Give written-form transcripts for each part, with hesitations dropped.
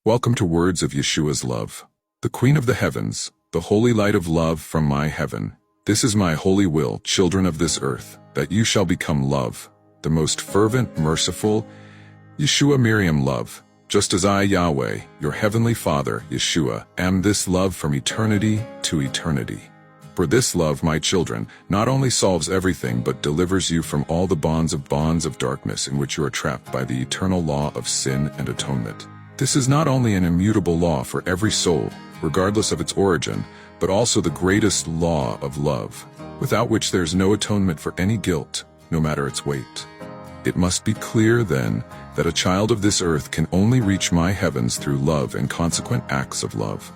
Welcome to Words of Yeshua's Love. The Queen of the Heavens, the holy light of love from my heaven. This is my holy will, children of this earth, that you shall become love, the most fervent, merciful, Yeshua Miriam love, just as I, Yahweh, your heavenly Father, Yeshua, am this love from eternity to eternity. For this love, my children, not only solves everything but delivers you from all the bonds of darkness in which you are trapped by the eternal law of sin and atonement. This is not only an immutable law for every soul, regardless of its origin, but also the greatest law of love, without which there is no atonement for any guilt, no matter its weight. It must be clear, then, that a child of this earth can only reach my heavens through love and consequent acts of love.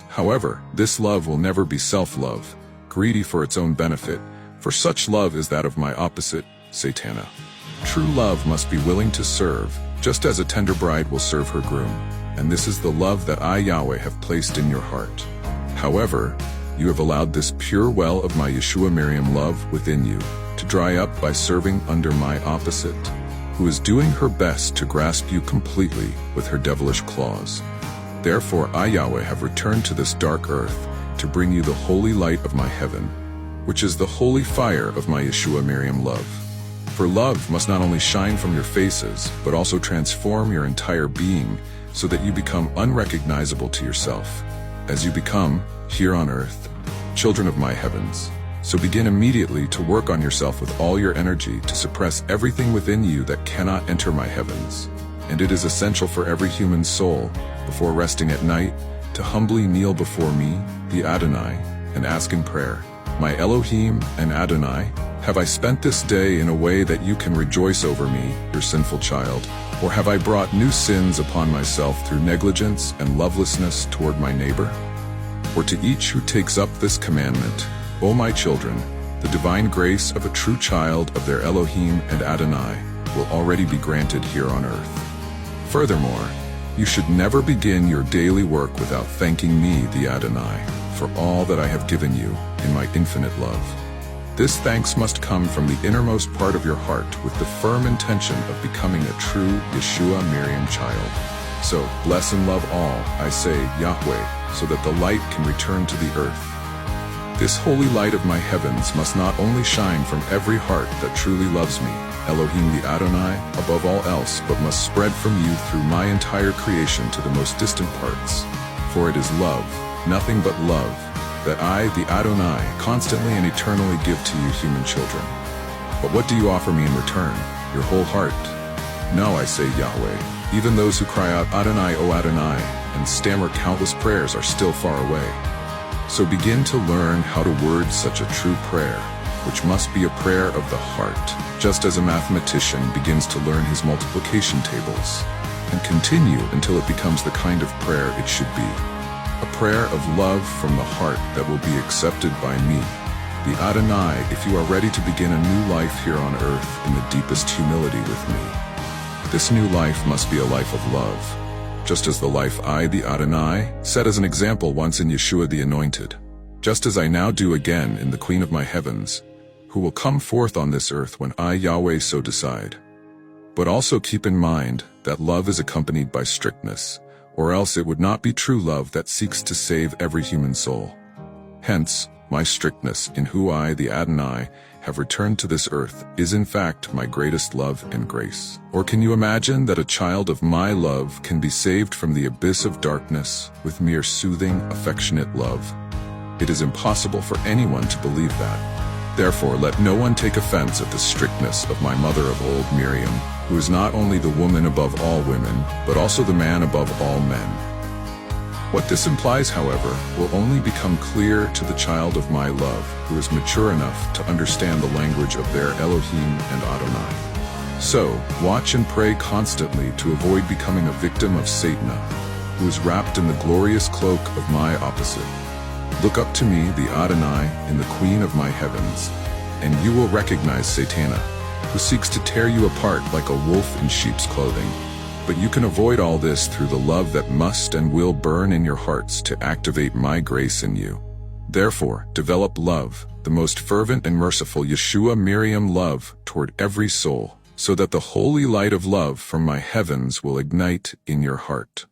However, this love will never be self-love, greedy for its own benefit, for such love is that of my opposite, Satana. True love must be willing to serve, just as a tender bride will serve her groom, and this is the love that I, Yahweh, have placed in your heart. However, you have allowed this pure well of my Yeshua Miriam love within you to dry up by serving under my opposite, who is doing her best to grasp you completely with her devilish claws. Therefore I, Yahweh, have returned to this dark earth to bring you the holy light of my heaven, which is the holy fire of my Yeshua Miriam love. For love must not only shine from your faces, but also transform your entire being so that you become unrecognizable to yourself, as you become, here on earth, children of my heavens. So begin immediately to work on yourself with all your energy to suppress everything within you that cannot enter my heavens. And it is essential for every human soul, before resting at night, to humbly kneel before me, the Adonai, and ask in prayer, my Elohim and Adonai, have I spent this day in a way that you can rejoice over me, your sinful child? Or have I brought new sins upon myself through negligence and lovelessness toward my neighbor? For to each who takes up this commandment, O my children, the divine grace of a true child of their Elohim and Adonai will already be granted here on earth. Furthermore, you should never begin your daily work without thanking me, the Adonai, for all that I have given you in my infinite love. This thanks must come from the innermost part of your heart with the firm intention of becoming a true Yeshua Miriam child. So, bless and love all, I say, Yahweh, so that the light can return to the earth. This holy light of my heavens must not only shine from every heart that truly loves me, Elohim the Adonai, above all else, but must spread from you through my entire creation to the most distant parts. For it is love, nothing but love, that I, the Adonai, constantly and eternally give to you human children. But what do you offer me in return? Your whole heart? No, I say, Yahweh, even those who cry out, Adonai, O Adonai, and stammer countless prayers are still far away. So begin to learn how to word such a true prayer, which must be a prayer of the heart, just as a mathematician begins to learn his multiplication tables, and continue until it becomes the kind of prayer it should be. A prayer of love from the heart that will be accepted by me, the Adonai, if you are ready to begin a new life here on earth in the deepest humility with me. This new life must be a life of love, just as the life I, the Adonai, set as an example once in Yeshua the Anointed, just as I now do again in the Queen of my heavens, who will come forth on this earth when I, Yahweh, so decide. But also keep in mind that love is accompanied by strictness, or else it would not be true love that seeks to save every human soul. Hence, my strictness in who I, the Adonai, have returned to this earth is in fact my greatest love and grace. Or can you imagine that a child of my love can be saved from the abyss of darkness with mere soothing, affectionate love? It is impossible for anyone to believe that. Therefore, let no one take offense at the strictness of my mother of old, Miriam, who is not only the woman above all women, but also the man above all men. What this implies, however, will only become clear to the child of my love, who is mature enough to understand the language of their Elohim and Adonai. So, watch and pray constantly to avoid becoming a victim of Satan, who is wrapped in the glorious cloak of my opposite. Look up to me, the Adonai, in the Queen of my heavens, and you will recognize Satana, who seeks to tear you apart like a wolf in sheep's clothing. But you can avoid all this through the love that must and will burn in your hearts to activate my grace in you. Therefore, develop love, the most fervent and merciful Yeshua Miriam love toward every soul, so that the holy light of love from my heavens will ignite in your heart.